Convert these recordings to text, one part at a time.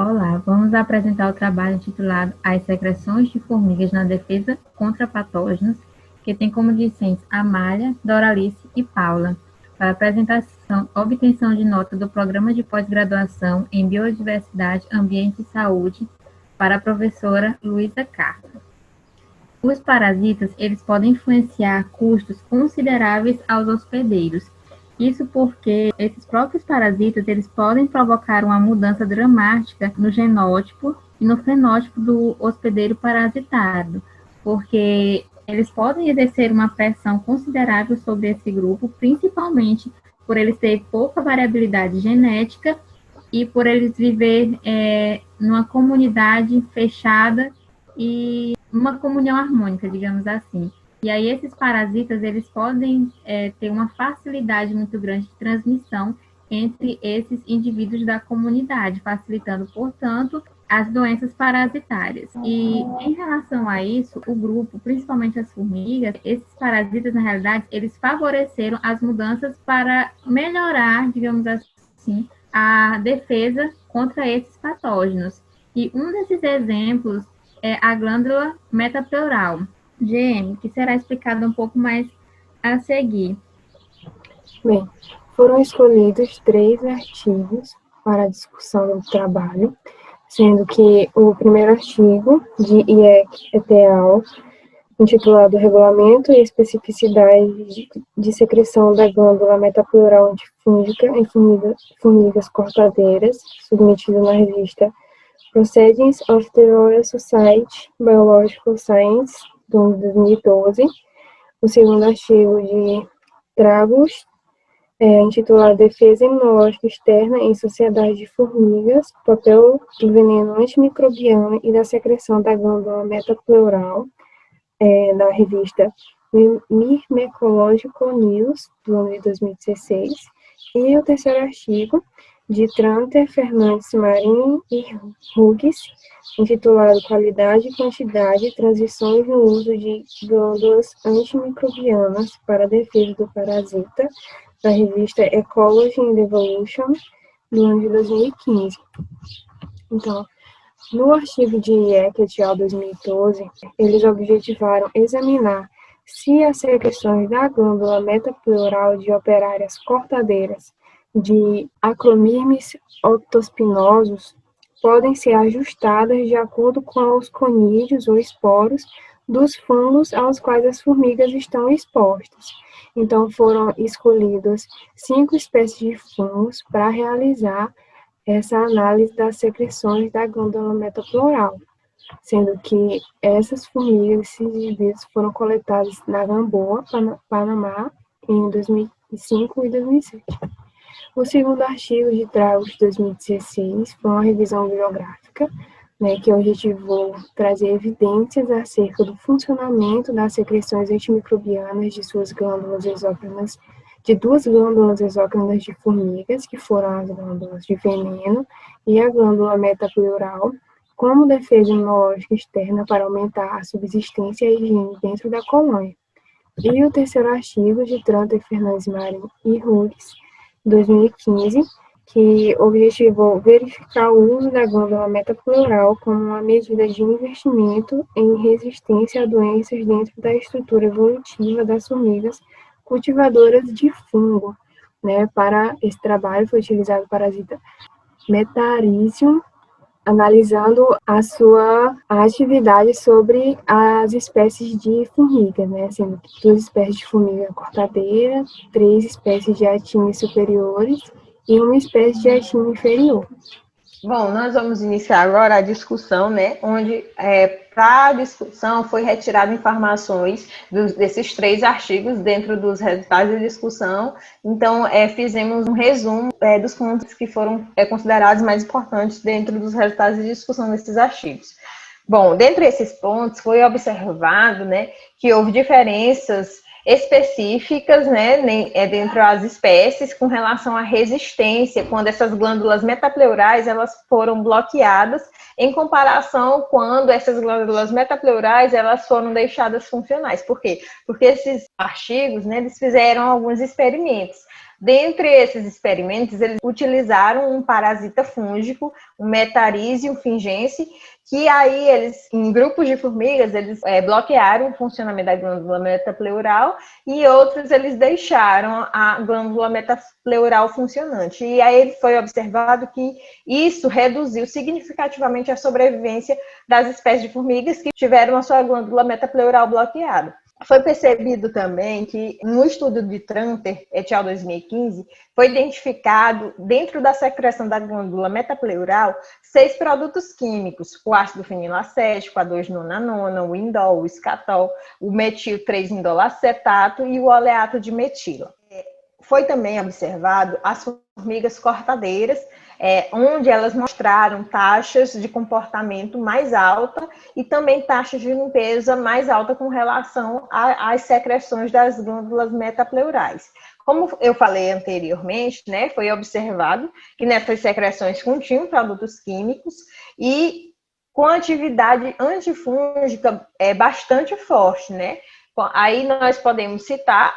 Olá, vamos apresentar o trabalho intitulado As secreções de formigas na defesa contra patógenos, que tem como discentes Amália, Doralice e Paula, para apresentação, obtenção de nota do Programa de Pós-Graduação em Biodiversidade, Ambiente e Saúde, para a professora Luísa Carlos. Os parasitas, eles podem influenciar custos consideráveis aos hospedeiros. Isso porque esses próprios parasitas, eles podem provocar uma mudança dramática no genótipo e no fenótipo do hospedeiro parasitado, porque eles podem exercer uma pressão considerável sobre esse grupo, principalmente por eles terem pouca variabilidade genética e por eles viver numa comunidade fechada e uma comunhão harmônica, digamos assim. E aí esses parasitas, eles podem ter uma facilidade muito grande de transmissão entre esses indivíduos da comunidade, facilitando, portanto, as doenças parasitárias. E em relação a isso, o grupo, principalmente as formigas, esses parasitas, na realidade, eles favoreceram as mudanças para melhorar, digamos assim, a defesa contra esses patógenos. E um desses exemplos é a glândula metapleural, GM, que será explicado um pouco mais a seguir. Bem, foram escolhidos 3 artigos para a discussão do trabalho, sendo que o primeiro artigo, de IEC et al., intitulado Regulamento e Especificidade de Secreção da Glândula Metapleural Antifúngica em Formigas Cortadeiras, submetido na revista Proceedings of the Royal Society Biological Science, de 2012. O segundo artigo de Tragos, intitulado Defesa Imunológica Externa em Sociedade de Formigas, papel do veneno antimicrobiano e da secreção da glândula metapleural, na revista Myrmecological News, do ano de 2016, e o terceiro artigo, de Tranter, Fernandes, Marinho e Hughes, intitulado Qualidade e Quantidade, Transições no uso de glândulas antimicrobianas para a defesa do parasita, da revista Ecology and Evolution, do ano de 2015. Então, no artigo de IEC et al. 2012, eles objetivaram examinar se as secreções da glândula metapleural de operárias cortadeiras de Acromirmes octospinosos podem ser ajustadas de acordo com os conídeos ou esporos dos fungos aos quais as formigas estão expostas. Então, foram escolhidas 5 espécies de fungos para realizar essa análise das secreções da glândula metapleural, sendo que essas formigas, esses indivíduos foram coletados na Gamboa, Panamá, em 2005 e 2007. O segundo artigo de Tragos de 2016 foi uma revisão bibliográfica, que objetivou trazer evidências acerca do funcionamento das secreções antimicrobianas de suas glândulas exócrinas, de 2 glândulas exócrinas de formigas, que foram as glândulas de veneno e a glândula metapleural, como defesa imunológica externa para aumentar a subsistência e a higiene dentro da colônia. E o terceiro artigo de Tranter, Fernandes, Marinho e Hughes, 2015, que objetivou verificar o uso da glândula metapleural como uma medida de investimento em resistência a doenças dentro da estrutura evolutiva das formigas cultivadoras de fungo. Para esse trabalho foi utilizado o parasita Metarhizium, analisando a sua atividade sobre as espécies de formiga, sendo que 2 espécies de formiga cortadeira, 3 espécies de atines superiores e 1 espécie de atine inferior. Bom, nós vamos iniciar agora a discussão, onde para a discussão foi retirada informações desses 3 artigos dentro dos resultados de discussão. Então, fizemos um resumo dos pontos que foram considerados mais importantes dentro dos resultados de discussão desses artigos. Bom, dentre esses pontos foi observado, que houve diferenças específicas, dentro das espécies com relação à resistência, quando essas glândulas metapleurais elas foram bloqueadas, em comparação quando essas glândulas metapleurais elas foram deixadas funcionais. Por quê? Porque esses artigos, eles fizeram alguns experimentos. Dentre esses experimentos, eles utilizaram um parasita fúngico, um Metarhizium fingense, que aí eles, em grupos de formigas, eles bloquearam o funcionamento da glândula metapleural e outros eles deixaram a glândula metapleural funcionante. E aí foi observado que isso reduziu significativamente a sobrevivência das espécies de formigas que tiveram a sua glândula metapleural bloqueada. Foi percebido também que, no estudo de Tranter, et al. 2015, foi identificado, dentro da secreção da glândula metapleural, 6 produtos químicos: o ácido fenilacético, a 2-nonanona, o indol, o escatol, o metil 3-indolacetato e o oleato de metila. Foi também observado as formigas cortadeiras, onde elas mostraram taxas de comportamento mais alta e também taxas de limpeza mais alta com relação às secreções das glândulas metapleurais. Como eu falei anteriormente, né, foi observado que nessas secreções continham produtos químicos e com atividade antifúngica bastante forte, né? Aí nós podemos citar,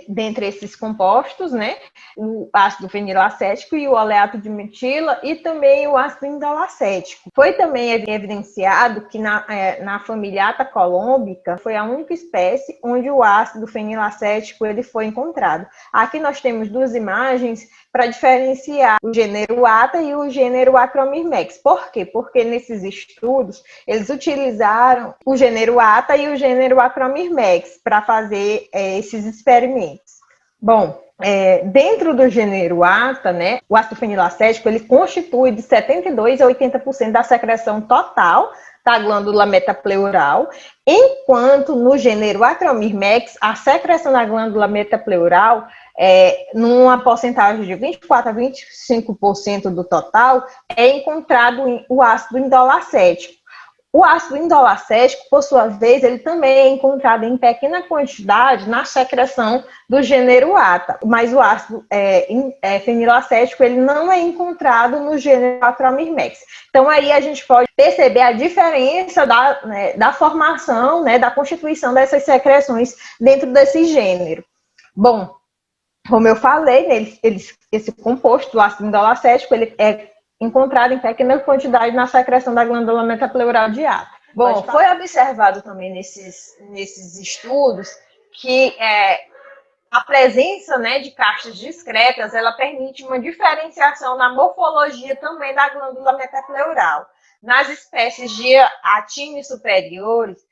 dentre esses compostos, né, o ácido fenilacético e o oleato de metila e também o ácido indolacético. Foi também evidenciado que na família Atacolombica foi a única espécie onde o ácido fenilacético ele foi encontrado. Aqui nós temos 2 imagens para diferenciar o gênero Ata e o gênero Acromyrmex. Por quê? Porque nesses estudos eles utilizaram o gênero Ata e o gênero Acromyrmex para fazer esses experimentos. Bom, dentro do gênero Ata, né, o ácido fenilacético ele constitui de 72% a 80% da secreção total da glândula metapleural, enquanto no gênero Acromyrmex, a secreção da glândula metapleural numa porcentagem de 24% a 25% do total, é encontrado o ácido indolacético. O ácido indolacético, por sua vez, ele também é encontrado em pequena quantidade na secreção do gênero Ata, mas o ácido fenilacético ele não é encontrado no gênero Acromyrmex. Então, aí a gente pode perceber a diferença da formação, né, da constituição dessas secreções dentro desse gênero. Bom, como eu falei, esse composto, o ácido indolacético, ele é encontrado em pequena quantidade na secreção da glândula metapleural de Ata. Bom, foi observado também nesses estudos que a presença, né, de castas discretas, ela permite uma diferenciação na morfologia também da glândula metapleural. Nas espécies de acínios superiores,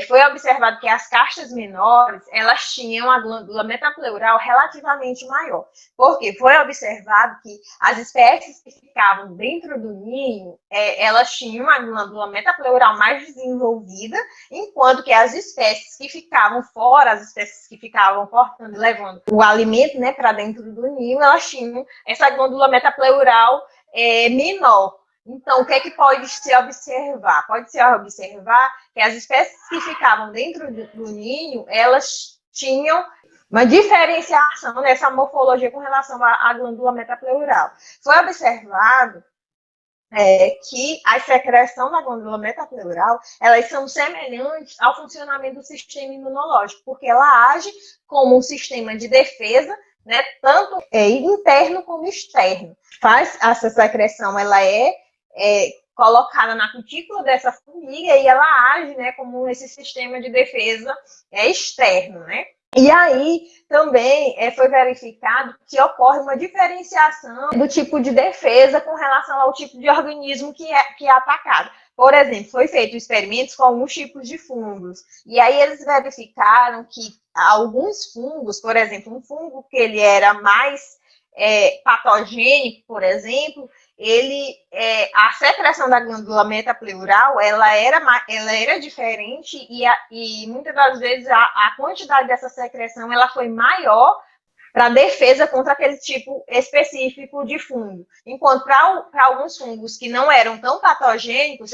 foi observado que as castas menores, elas tinham a glândula metapleural relativamente maior. Porque foi observado que as espécies que ficavam dentro do ninho, elas tinham a glândula metapleural mais desenvolvida, enquanto que as espécies que ficavam fora, as espécies que ficavam cortando, levando o alimento, né, para dentro do ninho, elas tinham essa glândula metapleural menor. Então, o que é que pode se observar? Pode-se observar que as espécies que ficavam dentro do ninho, elas tinham uma diferenciação nessa morfologia com relação à glândula metapleural. Foi observado que a secreção da glândula metapleural, elas são semelhantes ao funcionamento do sistema imunológico, porque ela age como um sistema de defesa, né, tanto interno como externo. Essa secreção, ela é colocada na cutícula dessa formiga e ela age, né, como esse sistema de defesa externo, né? E aí também foi verificado que ocorre uma diferenciação do tipo de defesa com relação ao tipo de organismo que é atacado. Por exemplo, foi feito experimentos com alguns tipos de fungos. E aí eles verificaram que alguns fungos, por exemplo, um fungo que ele era mais patogênico, por exemplo, a secreção da glândula metapleural, ela era diferente e muitas das vezes a quantidade dessa secreção ela foi maior para defesa contra aquele tipo específico de fungo. Enquanto para alguns fungos que não eram tão patogênicos,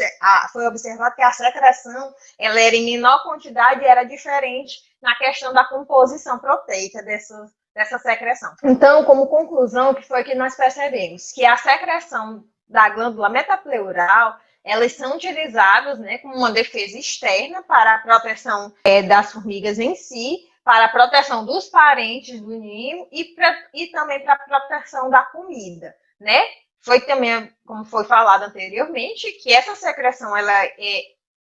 foi observado que a secreção ela era em menor quantidade e era diferente na questão da composição proteica dessa secreção. Então, como conclusão, o que foi que nós percebemos? Que a secreção da glândula metapleural, elas são utilizadas, né, como uma defesa externa para a proteção das formigas em si, para a proteção dos parentes do ninho e também para a proteção da comida, né? Foi também, como foi falado anteriormente, que essa secreção ela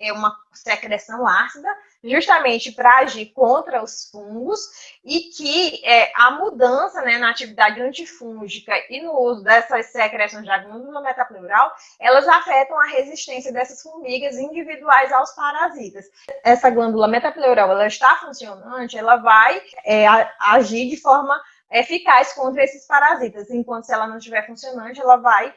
é uma secreção ácida, justamente para agir contra os fungos, e que a mudança, né, na atividade antifúngica e no uso dessas secreções da glândula metapleural, elas afetam a resistência dessas formigas individuais aos parasitas. Essa glândula metapleural, ela está funcionante, ela vai agir de forma eficaz contra esses parasitas, enquanto se ela não estiver funcionante, ela vai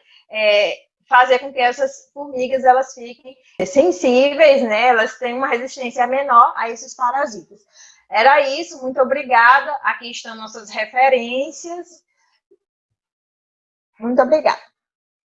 fazer com que essas formigas elas fiquem sensíveis, né? Elas têm uma resistência menor a esses parasitas. Era isso, muito obrigada. Aqui estão nossas referências. Muito obrigada.